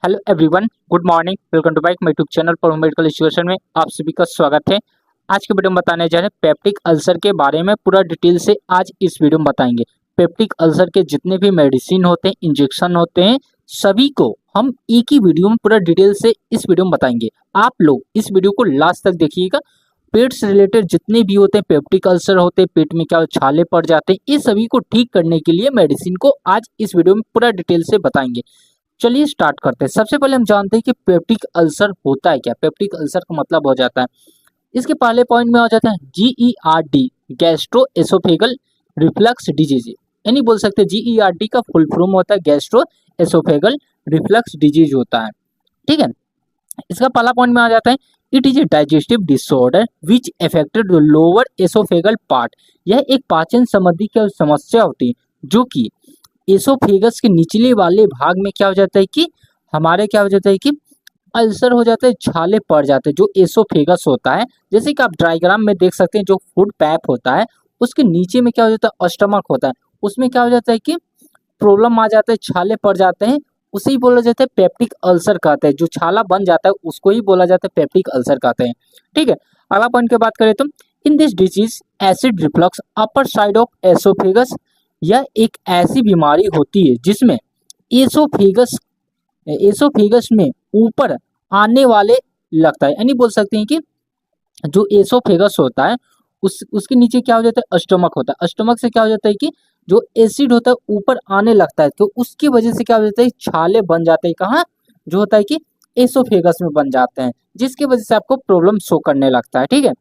Hello everyone, good morning. Welcome to back my YouTube channel for medical education में आप सभी का स्वागत है। आज के वीडियो में बताने जा रहे हैं पेप्टिक अल्सर के बारे में। पूरा डिटेल से आज इस वीडियो में बताएंगे। पेप्टिक अल्सर के जितने भी मेडिसिन होते हैं, इंजेक्शन होते हैं, सभी को हम एक ही वीडियो में पूरा डिटेल से इस वीडियो में बताएंगे। आप लोग इस वीडियो को लास्ट तक देखिएगा। पेट से रिलेटेड जितने भी होते हैं, पेप्टिक अल्सर होते हैं, पेट में क्या छाले पड़ जाते हैं, ये सभी को ठीक करने के लिए मेडिसिन को आज इस वीडियो में पूरा डिटेल से बताएंगे। चलिए स्टार्ट करते हैं। सबसे पहले हम जानते हैं कि पेप्टिक अल्सर होता है क्या। पेप्टिक अल्सर का मतलब हो जाता है, इसके पहले पॉइंट में हो जाता है GERD, gastro oesophageal reflux disease. यानी बोल सकते हैं GERD का फुल फॉर्म होता है गैस्ट्रो एसोफेगल रिफ्लक्स डिजीज होता है। ठीक है, इसका पहला पॉइंट में आ जाता है it is a digestive disorder which affected the lower oesophageal part. यह एक पाचन संबंधी क्या समस्या होती है जो कि एसोफेगस के निचले वाले भाग में क्या हो जाता है कि हमारे क्या हो जाता है कि अल्सर हो जाता है, छाले पड़ जाते हैं। जो एसोफेगस होता है, जैसे कि आप डायग्राम में देख सकते हैं, जो फूड पैप होता है उसके नीचे में क्या हो जाता है, स्टमक होता है। उसमें क्या हो जाता है कि प्रॉब्लम आ जाता है, छाले पड़ जाते हैं। उसे ही बोला जाता है पेप्टिक अल्सर कहते हैं। जो छाला बन जाता है उसको ही बोला जाता है पेप्टिक अल्सर कहते हैं। ठीक है, अगला पॉइंट की बात करें तो in this disease acid reflux upper side of oesophagus. यह एक ऐसी बीमारी होती है जिसमें एसोफेगस एसोफेगस में ऊपर आने वाले लगता है। यानी बोल सकते हैं कि जो एसोफेगस होता है उसके नीचे क्या हो जाता है, स्टमक होता है। स्टमक से क्या हो जाता है कि जो एसिड होता है ऊपर आने लगता है, तो उसकी वजह से क्या हो जाता है, छाले बन जाते हैं। कहाँ जो होता है कि एसोफेगस में बन जाते हैं, जिसकी वजह से आपको प्रॉब्लम शो करने लगता है। ठीक है,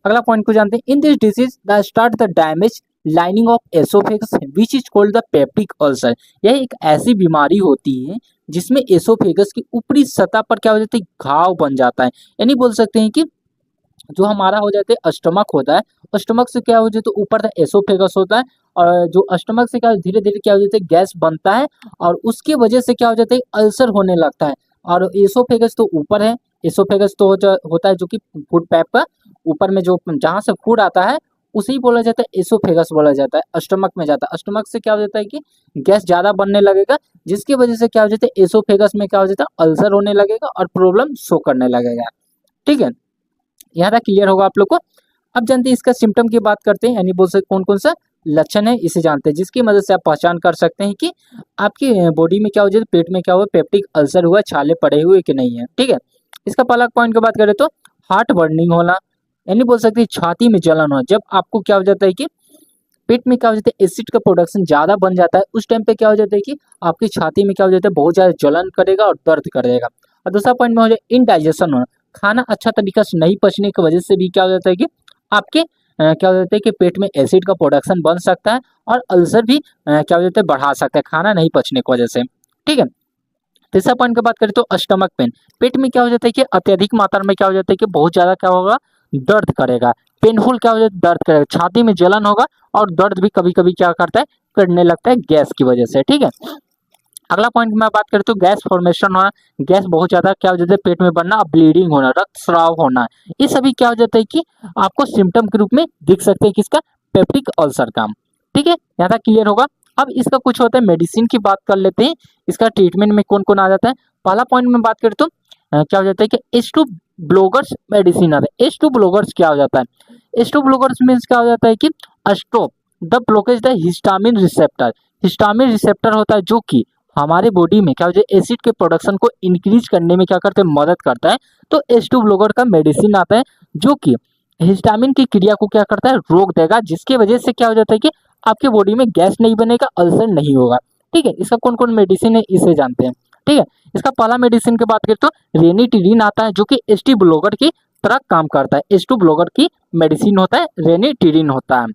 अगला पॉइंट को जानते हैं। In this disease the start the damage lining of oesophagus which is called the peptic ulcer. यह एक ऐसी बीमारी होती है जिसमें एसोफेगस की ऊपरी सतह पर क्या हो जाता है, घाव बन जाता है। यानी बोल सकते हैं कि जो हमारा हो जाता है स्टमक होता है, स्टमक से क्या हो जाता है ऊपर एसोफेगस होता है, और जो स्टमक से क्या धीरे धीरे क्या हो जाता है, गैस बनता है, और उसकी वजह से क्या हो जाता है, अल्सर होने लगता है। और एसोफेगस तो ऊपर है, एसोफेगस तो होता है जो कि फूड पैप का ऊपर में जो जहाँ से फूड आता है उसे ही बोला जाता है एसोफेगस बोला जाता है। स्टमक में जाता है, स्टमक से क्या हो जाता है कि गैस ज्यादा बनने लगेगा, जिसकी वजह से क्या हो जाता है, एसोफेगस में क्या हो जाता है, अल्सर होने लगेगा और प्रॉब्लम शो करने लगेगा। ठीक है, यहाँ तक क्लियर होगा आप लोग को। अब जानते हैं इसका सिम्टम की बात करते हैं, यानी बोल सकते कौन कौन सा लक्षण है इसे जानते हैं, जिसकी मदद से आप पहचान कर सकते हैं कि आपकी बॉडी में क्या हो जाए, पेट में क्या हुआ, पेप्टिक अल्सर हुआ, छाले पड़े हुए कि नहीं है। ठीक है, इसका पहला पॉइंट की बात करें तो हार्ट बर्निंग होना, यानी बोल सकते हैं छाती में जलन हो। जब आपको क्या हो जाता है कि पेट में क्या हो जाता है, एसिड का प्रोडक्शन ज्यादा बन जाता है, उस टाइम पे क्या हो जाता है कि आपकी छाती में क्या हो जाता है, बहुत ज्यादा जलन करेगा और दर्द करेगा। और दूसरा पॉइंट में हो जाए इनडाइजेशन होना, खाना अच्छा तरीका से नहीं पचने की वजह से भी क्या हो जाता है कि आपके क्या हो जाता है कि पेट में एसिड का प्रोडक्शन बन सकता है, और अल्सर भी क्या हो जाता है, बढ़ा सकता है खाना नहीं पचने की वजह से। ठीक है, तीसरा पॉइंट की बात करें तो स्टमक पेन, पेट में क्या हो जाता है कि अत्यधिक मात्रा में क्या हो जाता है कि बहुत ज्यादा क्या होगा, दर्द करेगा, पेनफुल क्या हो जाता है, दर्द करेगा, छाती में जलन होगा, और दर्द भी कभी कभी क्या करता है, करने लगता है गैस की वजह से। ठीक है, अगला पॉइंट में बात करें तो गैस फॉर्मेशन होना, गैस बहुत ज्यादा क्या हो जाता है पेट में बनना, ब्लीडिंग होना, रक्तस्राव होना, ये सभी क्या हो जाता है कि आपको सिम्टम के रूप में दिख सकते हैं किसका, पेप्टिक अल्सर का। ठीक है, यहाँ तक क्लियर होगा। अब इसका कुछ होता है मेडिसिन की बात कर लेते हैं, इसका ट्रीटमेंट में कौन कौन आ जाता है। पहला पॉइंट में बात करें तो क्या हो जाता है कि H2 ब्लॉकर्स मेडिसिन आता है। H2 ब्लॉकर्स क्या हो जाता है, H2 ब्लॉकर्स मीन्स क्या हो जाता है कि stop the blockage the histamine receptor. Histamine receptor होता है जो कि हमारे बॉडी में क्या हो जाए, एसिड के प्रोडक्शन को इंक्रीज करने में क्या करते हैं, मदद करता है। तो H2 ब्लॉकर का मेडिसिन आता है जो कि हिस्टामिन की क्रिया को क्या करता है, रोक देगा, जिसकी वजह से क्या हो जाता है कि आपके बॉडी में गैस नहीं बनेगा, अल्सर नहीं होगा। ठीक है, इसका कौन कौन मेडिसिन है इसे जानते हैं। ठीक है, इसका पहला मेडिसिन की बात करें तो रेनिटिडीन आता है जो कि H2 ब्लॉकर की तरह काम करता है। H2 ब्लॉकर की मेडिसिन होता है रेनिटिडीन होता है।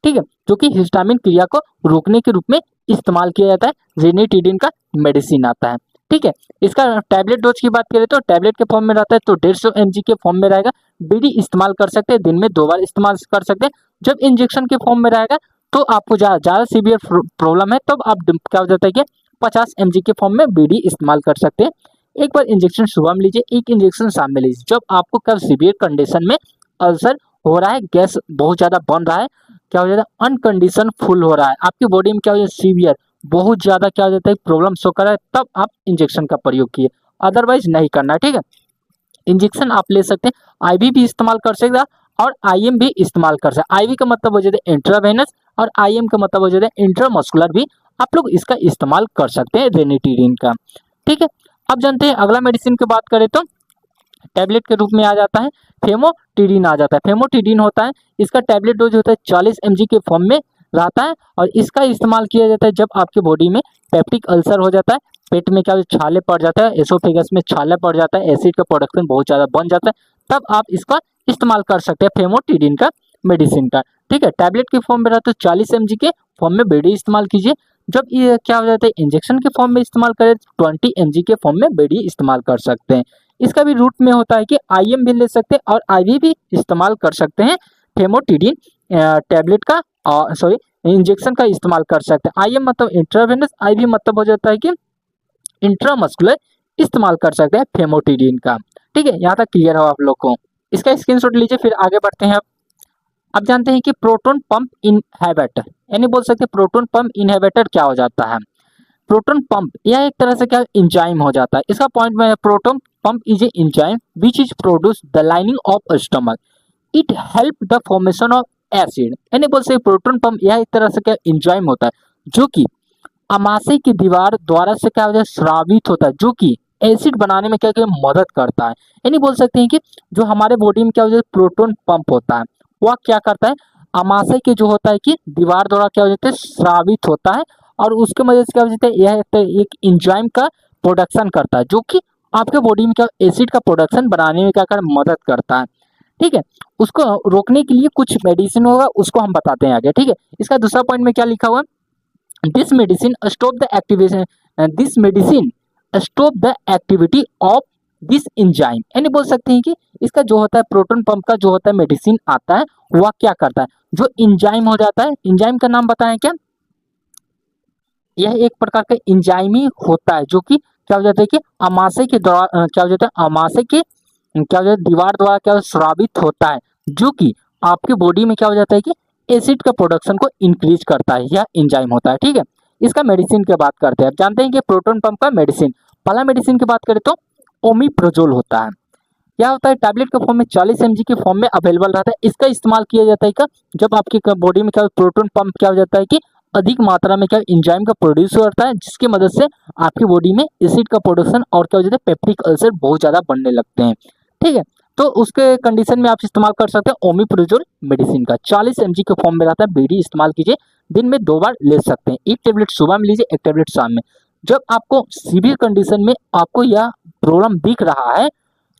ठीक है, जो कि हिस्टामिन क्रिया को रोकने के रूप में इस्तेमाल किया जाता है, रेनिटिडीन का मेडिसिन आता है। ठीक है, इसका टैबलेट डोज की बात करें तो टैबलेट के फॉर्म में रहता है तो 150 mg के फॉर्म में रहेगा। बीडी इस्तेमाल कर सकते हैं, दिन में 2 बार इस्तेमाल कर सकते हैं। जब इंजेक्शन के फॉर्म में रहेगा तो आपको ज़्यादा सीवियर प्रॉब्लम है तब आप क्या हो जाता है कि 50 mg के फॉर्म में बीडी इस्तेमाल कर सकते हैं। एक बार इंजेक्शन सुबह में लीजिए, एक इंजेक्शन शाम में लीजिए। जब आपको कब सीवियर कंडीशन में अल्सर हो रहा है, गैस बहुत ज़्यादा बन रहा है, क्या हो जाता है, अनकंडीशन फुल हो रहा है, आपकी बॉडी में क्या हो जाता है, सीवियर बहुत ज़्यादा क्या हो जाता है प्रॉब्लम शो कर रहा है, तब आप इंजेक्शन का प्रयोग किए, अदरवाइज नहीं करना है। ठीक है, इंजेक्शन आप ले सकते हैं, आईवी भी इस्तेमाल कर सकते हैं और आईएम भी इस्तेमाल कर सकते हैं। आईवी का मतलब हो जाता है इंट्रावेनस और आईएम का मतलब हो जाता है इंट्रामस्कुलर भी आप लोग इसका इस्तेमाल कर सकते हैं रेनिटीरिन का। ठीक है, अब जानते हैं अगला मेडिसिन की बात करें तो टैबलेट के रूप में आ जाता है फेमोटिडिन आ जाता है। फेमोटिडिन होता है, इसका टैबलेट डोज होता है 40 mg के फॉर्म में रहता है और इसका इस्तेमाल किया जाता है जब आपके बॉडी में पेप्टिक अल्सर हो जाता है, पेट में क्या छाले पड़ जाता है, एसोफेगस में छाले पड़ जाता है, एसिड का प्रोडक्शन बहुत ज़्यादा बन जाता है, तब आप इसका इस्तेमाल कर सकते हैं फेमोटिडिन का मेडिसिन का। ठीक है, टैबलेट के फॉर्म में रहता है 40 mg के फॉर्म में बेडी इस्तेमाल कीजिए। जब ये क्या हो जाता है इंजेक्शन के फॉर्म में इस्तेमाल करें तो 20 mg के फॉर्म में बेडी इस्तेमाल कर सकते हैं। इसका भी रूट में होता है कि आईएम भी ले सकते हैं और आईवी भी इस्तेमाल कर सकते हैं फेमोटिडिन टैबलेट का, सॉरी इंजेक्शन का इस्तेमाल कर सकते हैं। आईएम मतलब इंट्रावेनस, आईवी मतलब हो जाता है कि इंट्रामस्कुलर इस्तेमाल कर सकते हैं फेमोटिडिन का। ठीक है, यहाँ तक क्लियर हो आप लोग को, इसका स्क्रीनशॉट लीजिए फिर आगे बढ़ते हैं। अब जानते हैं कि प्रोटोन पंप इनहिबिटर यानी बोल सकते हैं प्रोटोन पंप इनहिबिटर क्या हो जाता है। प्रोटोन पंप यह एक तरह से क्या एंजाइम हो जाता है। इसका पॉइंट में proton pump is a enzyme which is produce the lining of stomach, it help the formation of acid. यानी बोल सकते प्रोटोन पंप यह एक तरह से क्या एंजाइम होता है जो कि अमाशय की दीवार द्वारा से क्या होता है स्रावित होता है, जो कि एसिड बनाने में क्या क्या मदद करता है। यानी बोल सकते हैं कि जो हमारे बॉडी में क्या हो जाता है प्रोटोन पंप होता है, वह क्या करता है अमाशय के जो होता है कि दीवार द्वारा क्या हो जाता है स्रावित होता है और उसके वजह से क्या हो जाता है यह एक एंजाइम का प्रोडक्शन करता है जो कि आपके बॉडी में क्या एसिड का प्रोडक्शन बनाने में क्या कर मदद करता है। ठीक है, उसको रोकने के लिए कुछ मेडिसिन होगा, उसको हम बताते हैं आगे। ठीक है, इसका दूसरा पॉइंट में क्या लिखा हुआ है, this medicine stop the activation, this medicine stop the activity of this enzyme. यानी बोल सकते हैं कि इसका जो होता है प्रोटोन पंप का जो होता है मेडिसिन आता है वह क्या करता है जो एंजाइम हो जाता है, एंजाइम का नाम बताएं क्या, यह एक प्रकार का एंजाइम ही होता है जो कि क्या हो जाता है कि अमाशय के द्वारा क्या हो जाता है अमाशय के क्या हो जाता है दीवार द्वारा क्या स्रावित होता है जो कि आपके बॉडी में क्या हो जाता है कि एसिड का प्रोडक्शन को इंक्रीज करता है, यह एंजाइम होता है। ठीक है, इसका मेडिसिन की बात करते हैं। आप जानते हैं कि प्रोटोन पंप का मेडिसिन, पहला मेडिसिन की बात करें तो ओमिप्रोजोल होता है। क्या होता है टैबलेट के फॉर्म में 40 mg के फॉर्म में अवेलेबल रहता है। इसका इस्तेमाल किया जाता है क्या जब आपके बॉडी में क्या प्रोटोन पंप क्या हो जाता है कि अधिक मात्रा में क्या एंजाइम का प्रोड्यूस होता है जिसकी मदद से आपकी बॉडी में एसिड का प्रोडक्शन और क्या हो जाता है पेप्टिक अल्सर बहुत ज़्यादा बनने लगते हैं। ठीक है, तो उसके कंडीशन में आप इस्तेमाल कर सकते हैं ओमिप्रोजोल मेडिसिन का, 40 mg के फॉर्म में रहता है, बीडी इस्तेमाल कीजिए, दिन में 2 बार ले सकते हैं, एक टेबलेट सुबह में लीजिए, एक टेबलेट शाम में। जब आपको सीवियर कंडीशन में आपको यह प्रॉब्लम दिख रहा है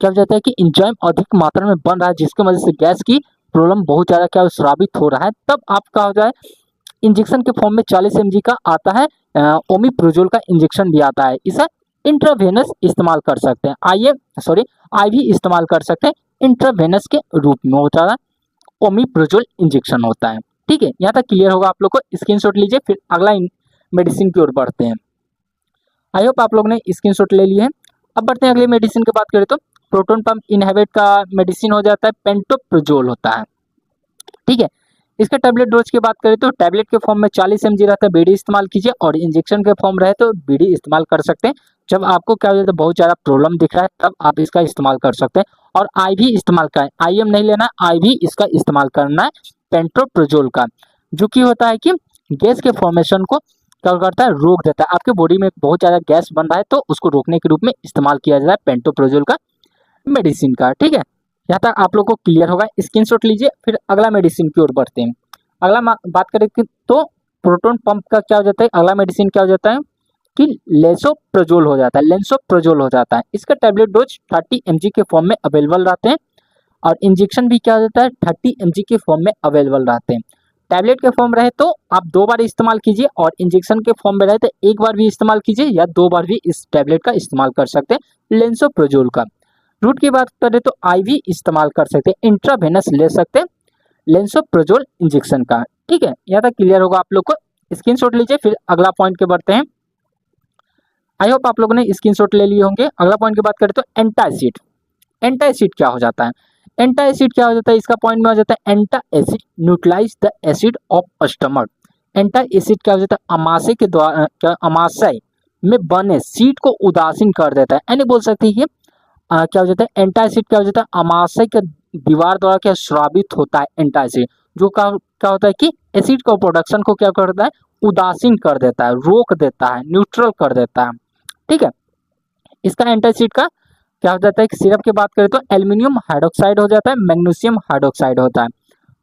क्या हो जाता है कि एंजाइम अधिक मात्रा में बन रहा है जिसकी वजह से गैस की प्रॉब्लम बहुत ज़्यादा क्या स्रावित हो रहा है, तब आपका हो जाए इंजेक्शन के फॉर्म में 40 mg का आता है ओमिप्रोजोल का इंजेक्शन भी आता है, इसे इंट्रावेनस इस्तेमाल कर सकते हैं, आईवी इस्तेमाल कर सकते हैं, इंट्रावेनस के रूप में होता है ओमिप्रोजोल इंजेक्शन होता है। ठीक है, यहाँ तक क्लियर होगा आप लोग को, स्क्रीनशॉट लीजिए फिर अगला मेडिसिन की ओर बढ़ते हैं। आई होप आप लोग ने स्क्रीनशॉट ले लिए हैं। अब बढ़ते हैं अगले मेडिसिन की बात करें तो प्रोटोन पंप इनहिबिट का मेडिसिन हो जाता है पेंटोप्रोजोल होता है। ठीक है, इसका टैबलेट डोज की बात करें तो टैबलेट के फॉर्म में 40 mg रहता है, बीडी इस्तेमाल कीजिए, और इंजेक्शन के फॉर्म रहे तो बीडी इस्तेमाल कर सकते हैं। जब आपको क्या हो जाता है बहुत ज़्यादा प्रॉब्लम दिख रहा है तब आप इसका इस्तेमाल कर सकते हैं, और आईवी इस्तेमाल करें, आईएम नहीं लेना, आईवी इसका इस्तेमाल करना है पेंटोप्रोजोल का, जो कि होता है कि गैस के फॉर्मेशन को क्या करता है रोक देता है। आपके बॉडी में बहुत ज़्यादा गैस बन रहा है तो उसको रोकने के रूप में इस्तेमाल किया जाता है पेंटोप्रोजोल का मेडिसिन का। ठीक है, यहाँ तक आप लोग को क्लियर होगा, स्क्रीनशॉट लीजिए फिर अगला मेडिसिन की ओर बढ़ते हैं। अगला बात करें तो प्रोटोन पंप का क्या हो जाता है, अगला मेडिसिन क्या हो जाता है कि लेंसोप्रोजोल हो जाता है, लेंसोप्रोजोल हो जाता है। इसका टैबलेट डोज 30 mg के फॉर्म में अवेलेबल रहते हैं और इंजेक्शन भी क्या हो जाता है 30 mg के फॉर्म में अवेलेबल रहते हैं। टैबलेट के फॉर्म रहे तो आप 2 बार इस्तेमाल कीजिए, और इंजेक्शन के फॉर्म में रहे तो 1 बार भी इस्तेमाल कीजिए या 2 बार भी इस टैबलेट का इस्तेमाल कर सकते हैं लेंसोप्रोजोल का। रूट की बात करें तो आईवी इस्तेमाल कर सकते हैं, इंट्रावेनस ले सकते हैं लेंसोप्रोजोल इंजेक्शन का। ठीक है, यहाँ तक क्लियर होगा आप लोग को, स्क्रीनशॉट लीजिए फिर अगला पॉइंट के बढ़ते हैं। आई होप आप लोगों ने स्क्रीनशॉट ले लिए होंगे। अगला पॉइंट की बात करें तो एंटासिड, एंटासिड क्या हो जाता है, एंटासिड क्या हो जाता है, इसका पॉइंट में हो जाता है antacid neutralise the acid of stomach. Antacid क्या हो जाता है, अमाशय के द्वारा अमाशय में बने शीट को उदासीन कर देता है। यानी बोल सकते हैं कि क्या हो जाता है, एंटासिड क्या हो जाता है, अमाशय के दीवार द्वारा क्या श्रावित होता है एंटासिड, जो क्या होता है कि एसिड का प्रोडक्शन को क्या करता है, उदासीन कर देता है, रोक देता है, न्यूट्रल कर देता है। ठीक है, इसका एंटासिड का क्या हो जाता है कि सिरप की बात करें तो एल्यूमिनियम हाइड्रोक्साइड हो जाता है, मैग्नीशियम हाइड्रोक्साइड होता है।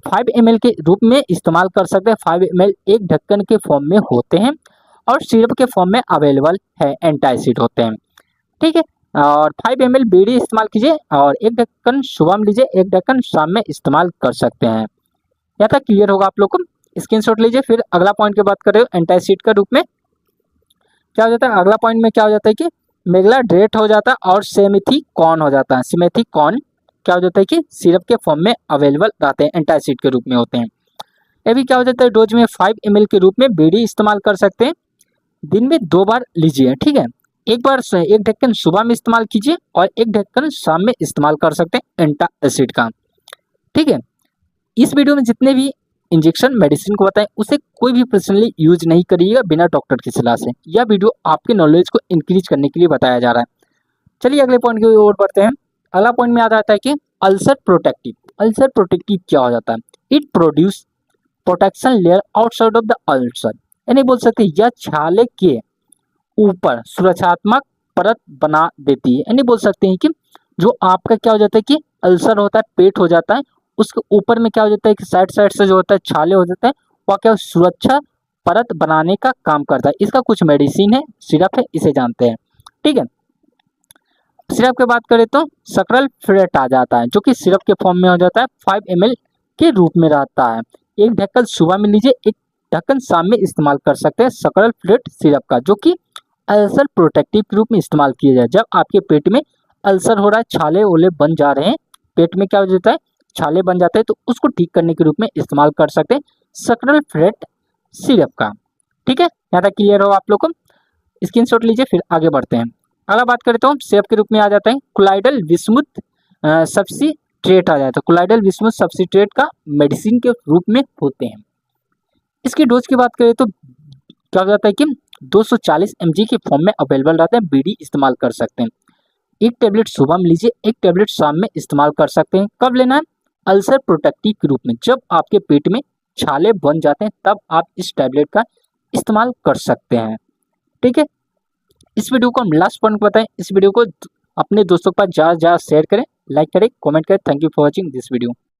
5 ml के रूप में इस्तेमाल कर सकते हैं। 5 ml एक ढक्कन के फॉर्म में होते हैं और सिरप के फॉर्म में अवेलेबल है, एंटासिड होते हैं। ठीक है, और 5 ml बीडी इस्तेमाल कीजिए और एक ढक्कन सुबह में लीजिए, एक ढक्कन शाम में इस्तेमाल कर सकते हैं। यहाँ तक क्लियर होगा आप लोग को। स्क्रीनशॉट लीजिए। फिर अगला पॉइंट की बात कर रहे हो, एंटासिड का रूप में क्या हो जाता है, अगला पॉइंट में क्या हो जाता है कि मेगलाड्रेट हो जाता है और सेमिथिकॉन हो जाता है। सेमिथिकॉन क्या हो जाता है कि सिरप के फॉर्म में अवेलेबल रहते हैं, एंटासिड के रूप में होते हैं। ये भी क्या हो जाता है, डोज में 5 ml के रूप में बीडी इस्तेमाल कर सकते हैं। दिन में 2 बार लीजिए। ठीक है, एक बार एक ढक्कन सुबह में इस्तेमाल कीजिए और एक ढक्कन शाम में इस्तेमाल कर सकते हैं एंटासिड का। ठीक है, इस वीडियो में जितने भी इंजेक्शन मेडिसिन को बताएं उसे कोई भी पर्सनली यूज नहीं करिएगा बिना डॉक्टर की सलाह से। यह वीडियो आपके नॉलेज को इंक्रीज करने के लिए बताया जा रहा है। चलिए अगले पॉइंट की ओर बढ़ते हैं। अगला पॉइंट में आ जाता है कि अल्सर प्रोटेक्टिव। अल्सर प्रोटेक्टिव क्या हो जाता है, it produce protection layer outside of the ulcer. यानी बोल सकते हैं यह छाले के ऊपर सुरक्षात्मक परत बना देती है। यानी बोल सकते हैं कि जो आपका क्या हो जाता है कि अल्सर होता है, पेट हो जाता है, उसके ऊपर में क्या हो जाता है कि साइड साइड से जो होता है छाले हो जाते हैं, वह क्या सुरक्षा परत बनाने का काम करता है। इसका कुछ मेडिसिन है, सिरप है, इसे जानते हैं। ठीक है, सिरप की बात करें तो सकरल फ्रेट आ जाता है, जो कि सिरप के फॉर्म में हो जाता है, 5 ml के रूप में रहता है। एक ढक्कन सुबह में लीजिए, एक ढक्कन शाम में इस्तेमाल कर सकते हैं सकरल फ्रेट सिरप का, जो कि अल्सर प्रोटेक्टिव के रूप में इस्तेमाल किया जाए। जब आपके पेट में अल्सर हो रहा है, छाले ओले बन जा रहे हैं, पेट में क्या हो जाता है, छाले बन जाते हैं, तो उसको ठीक करने के रूप में इस्तेमाल कर सकते हैं सकरल फ्रेट सिरप का। ठीक है, यहाँ तक क्लियर हो आप लोग को। स्क्रीनशॉट लीजिए। फिर आगे बढ़ते हैं। अगला बात करें तो सिरप के रूप में आ जाता है कोलाइडल विस्मुथ सब्सिट्रेट आ जाता है। कोलाइडल विस्मुथ सब्सिट्रेट का मेडिसिन के रूप में होते हैं। इसकी डोज की बात करें तो क्या हो जाता है कि 240 mg के फॉर्म में अवेलेबल रहते हैं, बीडी इस्तेमाल कर सकते हैं। एक टेबलेट सुबह में लीजिए, एक टेबलेट शाम में इस्तेमाल कर सकते हैं। कब लेना है, अल्सर प्रोटेक्टिव के रूप में। जब आपके पेट में छाले बन जाते हैं तब आप इस टैबलेट का इस्तेमाल कर सकते हैं। ठीक है, इस वीडियो को हम लास्ट पॉइंट बताएं। इस वीडियो को अपने दोस्तों के पास ज़्यादा शेयर करें, लाइक करें, कमेंट करें। Thank you for watching this video.